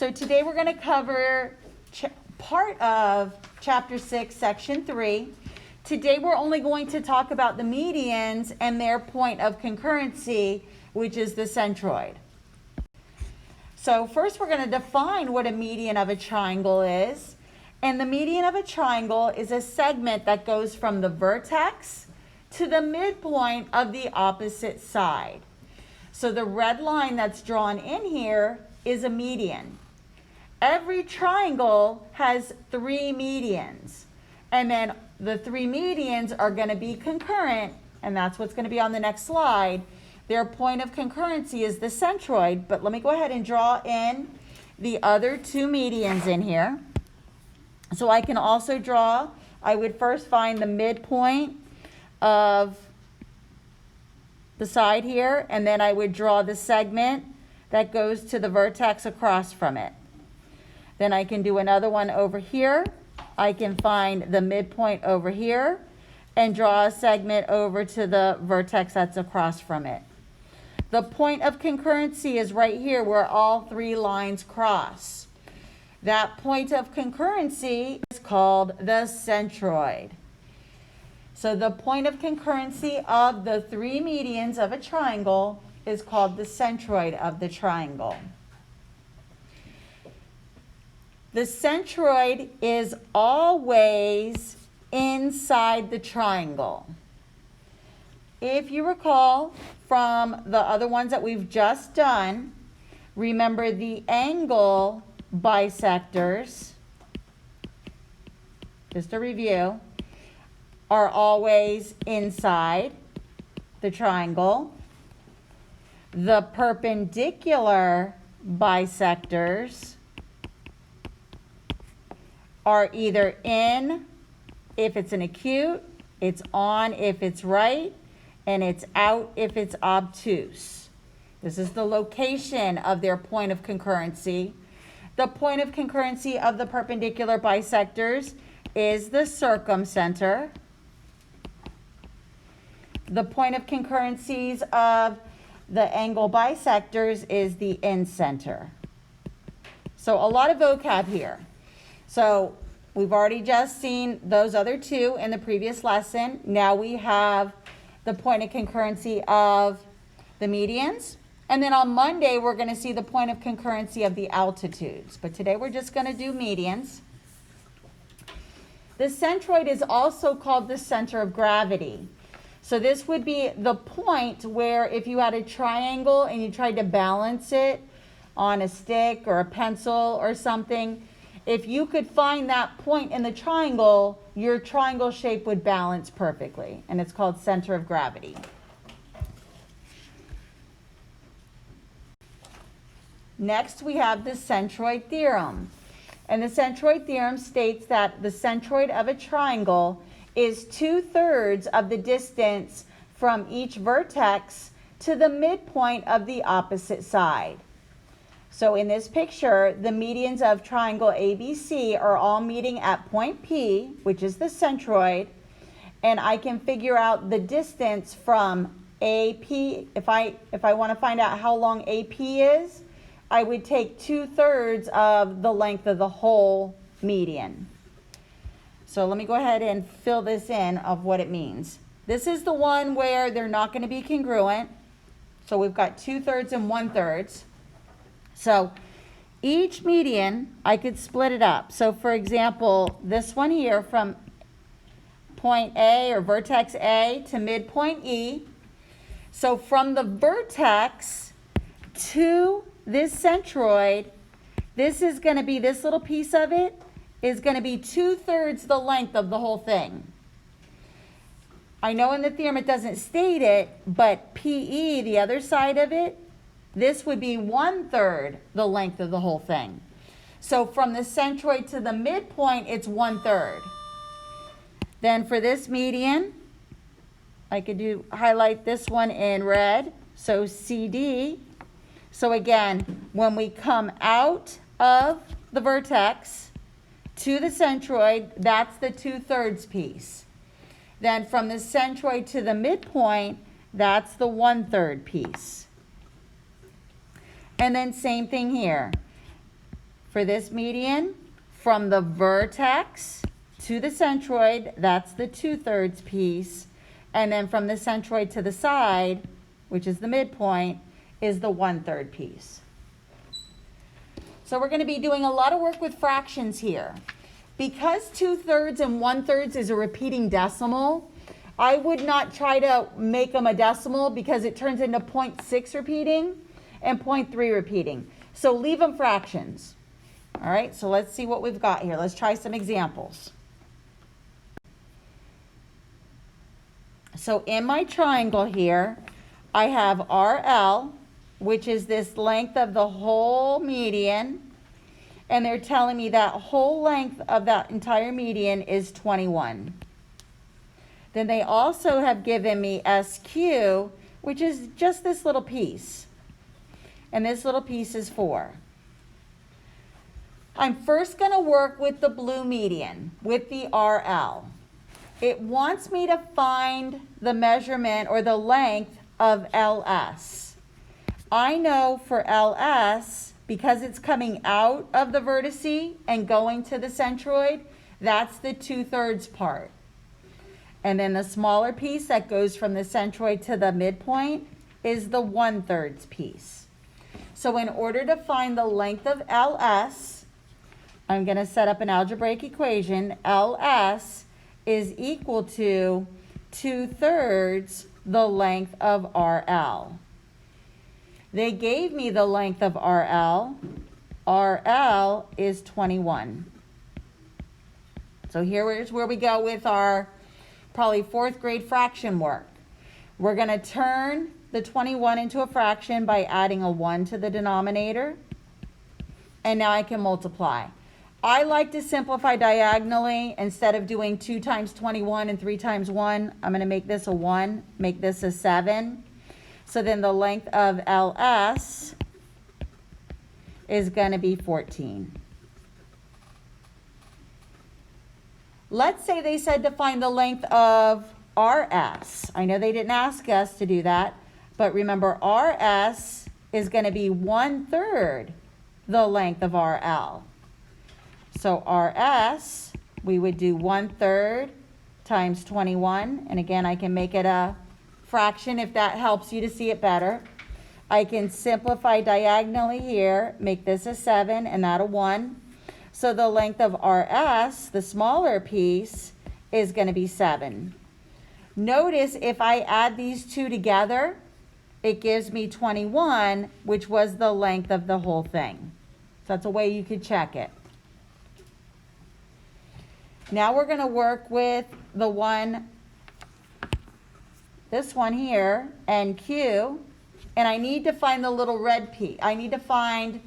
So today we're going to cover part of Chapter 6, Section 3. Today we're only going to talk about the medians and their point of concurrency, which is the centroid. So first we're going to define what a median of a triangle is. And the median of a triangle is a segment that goes from the vertex to the midpoint of the opposite side. So the red line that's drawn in here is a median. Every triangle has 3 medians. And then the 3 medians are going to be concurrent, and that's what's going to be on the next slide. Their point of concurrency is the centroid, but let me go ahead and draw in the other 2 medians in here. So I can also draw, I would first find the midpoint of the side here, and then I would draw the segment that goes to the vertex across from it. Then I can do another one over here. I can find the midpoint over here and draw a segment over to the vertex that's across from it. The point of concurrency is right here where all 3 lines cross. That point of concurrency is called the centroid. So the point of concurrency of the 3 medians of a triangle is called the centroid of the triangle. The centroid is always inside the triangle. If you recall from the other ones that we've just done, remember the angle bisectors, just a review, are always inside the triangle. The perpendicular bisectors are either in if it's an acute, it's on if it's right, and it's out if it's obtuse. This is the location of their point of concurrency. The point of concurrency of the perpendicular bisectors is the circumcenter. The point of concurrencies of the angle bisectors is the incenter. So a lot of vocab here. So we've already just seen those other 2 in the previous lesson. Now we have the point of concurrency of the medians. And then on Monday, we're going to see the point of concurrency of the altitudes. But today we're just going to do medians. The centroid is also called the center of gravity. So this would be the point where if you had a triangle and you tried to balance it on a stick or a pencil or something, if you could find that point in the triangle, your triangle shape would balance perfectly, and it's called center of gravity. Next, we have the centroid theorem. And the centroid theorem states that the centroid of a triangle is 2/3 of the distance from each vertex to the midpoint of the opposite side. So in this picture, the medians of triangle ABC are all meeting at point P, which is the centroid, and I can figure out the distance from AP. If I want to find out how long AP is, I would take 2/3 of the length of the whole median. So let me go ahead and fill this in of what it means. This is the one where they're not going to be congruent. So we've got 2/3 and 1/3. So each median, I could split it up. So for example, this one here from point A or vertex A to midpoint E. So from the vertex to this centroid, this is going to be, this little piece of it is going to be 2/3 the length of the whole thing. I know in the theorem it doesn't state it, but PE, the other side of it, this would be 1/3 the length of the whole thing. So from the centroid to the midpoint, it's 1/3. Then for this median, I could highlight this one in red, so CD. So again, when we come out of the vertex to the centroid, that's the 2/3 piece. Then from the centroid to the midpoint, that's the 1/3 piece. And then same thing here. for this median, from the vertex to the centroid, that's the 2/3 piece, and then from the centroid to the side, which is the midpoint, is the 1/3 piece. So we're going to be doing a lot of work with fractions here. Because 2/3 and 1/3 is a repeating decimal, I would not try to make them a decimal because it turns into 0.6 repeating and 0.3 repeating. So leave them fractions. All right, so let's see what we've got here. Let's try some examples. So in my triangle here, I have RL, which is this length of the whole median, and they're telling me that whole length of that entire median is 21. Then they also have given me SQ, which is just this little piece, and this little piece is 4. I'm first going to work with the blue median, with the RL. It wants me to find the measurement or the length of LS. I know for LS, because it's coming out of the vertice and going to the centroid, that's the 2/3 part. And then the smaller piece that goes from the centroid to the midpoint is the 1/3 piece. So in order to find the length of LS, I'm going to set up an algebraic equation. LS is equal to 2/3 the length of RL. They gave me the length of RL. RL is 21. So here's where we go with our probably 4th grade fraction work. We're going to turn the 21 into a fraction by adding a 1 to the denominator. And now I can multiply. I like to simplify diagonally. Instead of doing 2 times 21 and 3 times 1, I'm going to make this a 1, make this a 7. So then the length of LS is going to be 14. Let's say they said to find the length of RS. I know they didn't ask us to do that, but remember RS is going to be 1/3 the length of RL. So RS, we would do 1/3 times 21, and again I can make it a fraction if that helps you to see it better. I can simplify diagonally here, make this a 7 and that a 1. So the length of RS, the smaller piece, is going to be 7. Notice if I add these two together, it gives me 21, which was the length of the whole thing. So that's a way you could check it. Now we're going to work with the one, this one here, NQ, and I need to find the little red piece. I need to find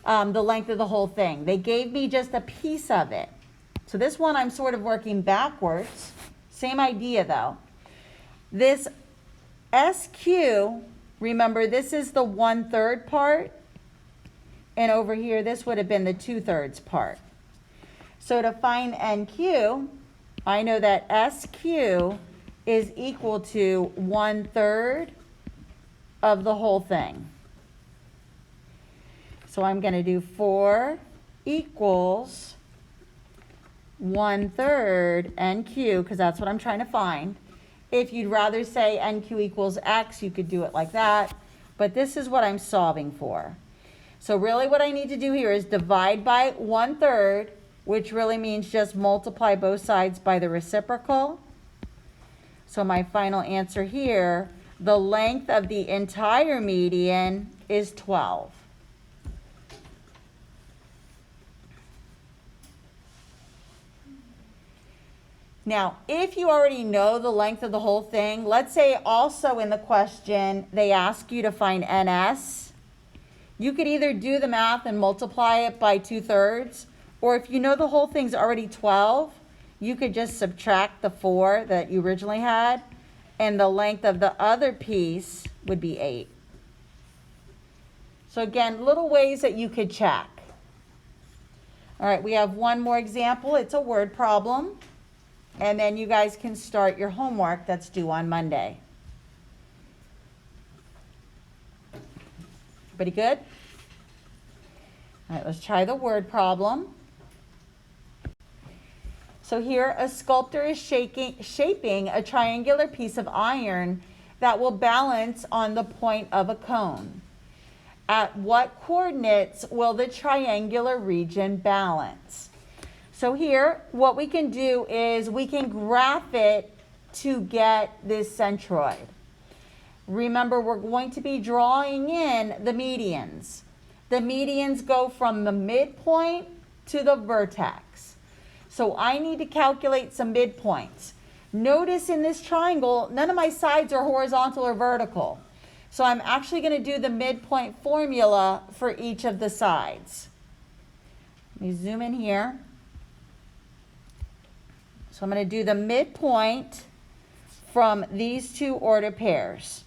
the length of the whole thing. They gave me just a piece of it. So this one I'm sort of working backwards. Same idea though. This SQ, remember this is the 1/3 part, and over here this would have been the 2/3 part. So to find NQ, I know that SQ is equal to 1/3 of the whole thing. So I'm going to do 4 equals 1/3 NQ, because that's what I'm trying to find. If you'd rather say NQ equals X, you could do it like that. But this is what I'm solving for. So really what I need to do here is divide by 1/3, which really means just multiply both sides by the reciprocal. So my final answer here, the length of the entire median is 12. Now, if you already know the length of the whole thing, let's say also in the question they ask you to find NS, you could either do the math and multiply it by 2/3, or if you know the whole thing's already 12, you could just subtract the 4 that you originally had, and the length of the other piece would be 8. So again, little ways that you could check. All right, we have one more example. It's a word problem. And then you guys can start your homework that's due on Monday. Everybody good? All right, let's try the word problem. So here a sculptor is shaping a triangular piece of iron that will balance on the point of a cone. At what coordinates will the triangular region balance? So here, what we can do is we can graph it to get this centroid. Remember, we're going to be drawing in the medians. The medians go from the midpoint to the vertex. So I need to calculate some midpoints. Notice in this triangle, none of my sides are horizontal or vertical. So I'm actually going to do the midpoint formula for each of the sides. Let me zoom in here. So I'm going to do the midpoint from these two order pairs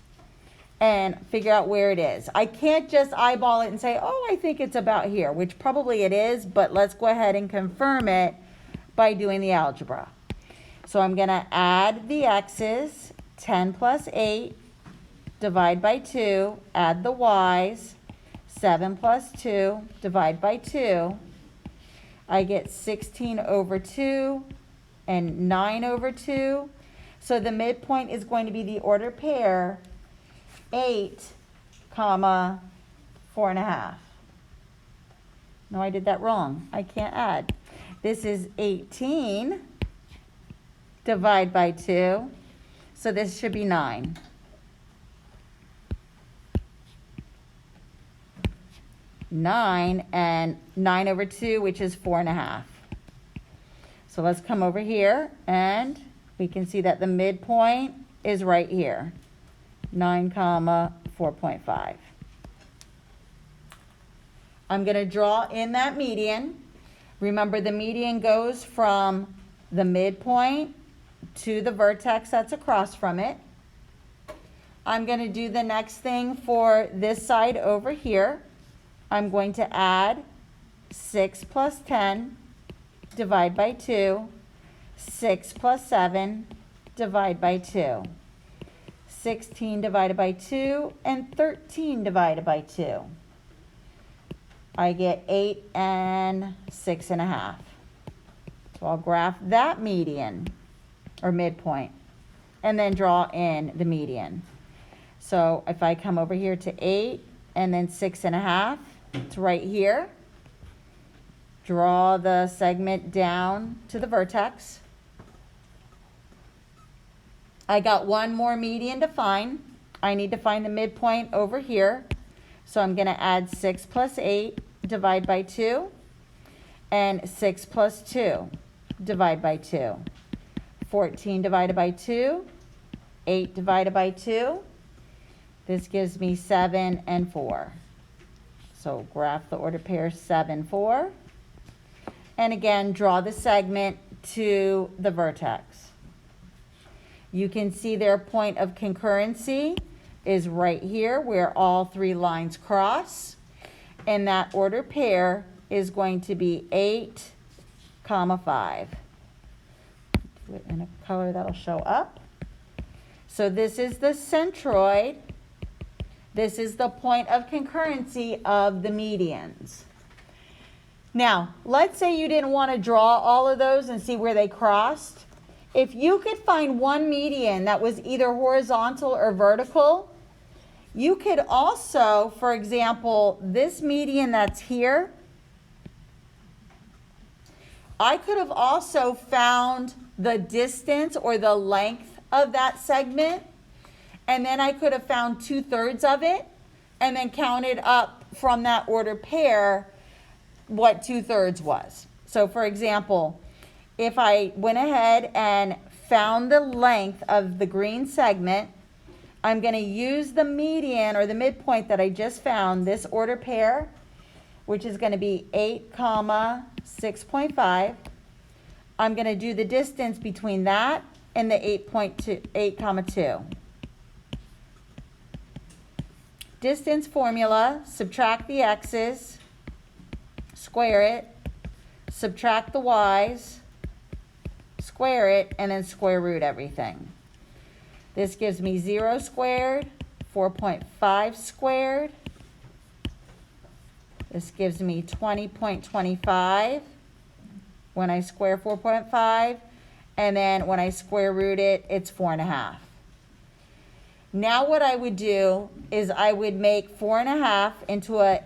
and figure out where it is. I can't just eyeball it and say, oh, I think it's about here, which probably it is, but let's go ahead and confirm it by doing the algebra. So I'm going to add the x's, 10 plus 8, divide by 2, add the y's, 7 plus 2, divide by 2. I get 16 over 2 and 9 over 2. So the midpoint is going to be the order pair 8, comma, 4.5. No, I did that wrong. I can't add. This is 18, divide by 2. So this should be 9. 9 and 9 over 2, which is 4.5. So let's come over here and we can see that the midpoint is right here, 9 comma 4.5. I'm going to draw in that median. Remember, the median goes from the midpoint to the vertex that's across from it. I'm going to do the next thing for this side over here. I'm going to add 6 plus 10, divide by 2, 6 plus 7, divide by 2, 16 divided by 2, and 13 divided by 2. I get 8 and 6.5. So I'll graph that median, or midpoint, and then draw in the median. So if I come over here to 8 and then 6.5, it's right here. Draw the segment down to the vertex. I got one more median to find. I need to find the midpoint over here. So I'm going to add 6 plus 8, divide by 2, and 6 plus 2, divide by 2. 14 divided by 2, 8 divided by 2. This gives me 7 and 4. So graph the order pair 7, 4. And again, draw the segment to the vertex. You can see their point of concurrency is right here where all three lines cross. And that order pair is going to be 8, comma 5. Do it in a color that'll show up. So this is the centroid. This is the point of concurrency of the medians. Now, let's say you didn't want to draw all of those and see where they crossed. If you could find one median that was either horizontal or vertical, you could also, for example, this median that's here, I could have also found the distance or the length of that segment, and then I could have found 2/3 of it, and then counted up from that order pair what 2/3 was. So for example, if I went ahead and found the length of the green segment, I'm going to use the median or the midpoint that I just found, this order pair, which is going to be 8, comma 6.5. I'm going to do the distance between that and the 8, comma 2. Distance formula, subtract the x's, square it, subtract the y's, square it, and then square root everything. This gives me 0 squared, 4.5 squared. This gives me 20.25 when I square 4.5, and then when I square root it, it's 4.5. Now what I would do is I would make 4.5 into it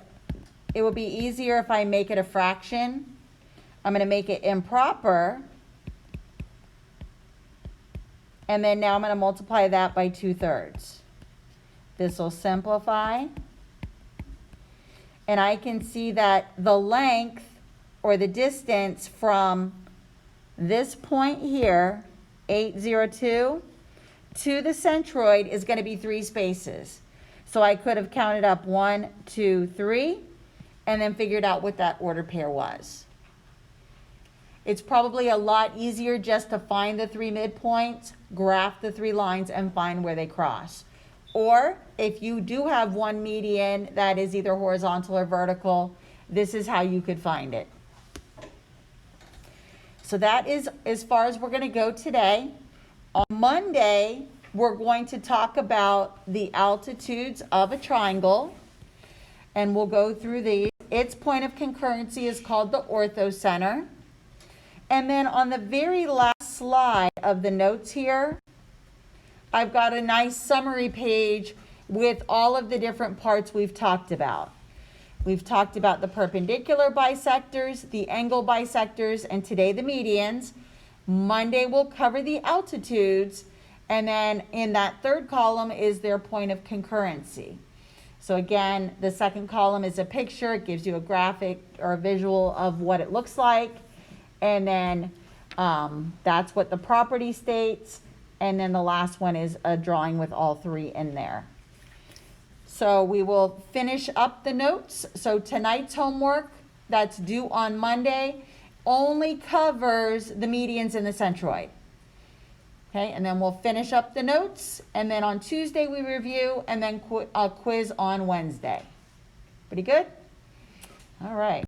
would be easier if I make it a fraction. I'm going to make it improper. And then now I'm going to multiply that by 2/3. This will simplify. And I can see that the length or the distance from this point here, 802, to the centroid is going to be 3 spaces. So I could have counted up 1, 2, 3, and then figured out what that order pair was. It's probably a lot easier just to find the 3 midpoints, graph the 3 lines, and find where they cross. Or if you do have one median that is either horizontal or vertical, this is how you could find it. So that is as far as we're going to go today. On Monday, we're going to talk about the altitudes of a triangle, and we'll go through these. Its point of concurrency is called the orthocenter. And then on the very last slide of the notes here, I've got a nice summary page with all of the different parts we've talked about. We've talked about the perpendicular bisectors, the angle bisectors, and today the medians. Monday we'll cover the altitudes, and then in that third column is their point of concurrency. So again, the second column is a picture. It gives you a graphic or a visual of what it looks like. And then that's what the property states. And then the last one is a drawing with all 3 in there. So we will finish up the notes. So tonight's homework that's due on Monday only covers the medians and the centroid. Okay, and then we'll finish up the notes. And then on Tuesday we review, and then a quiz on Wednesday. Pretty good? All right.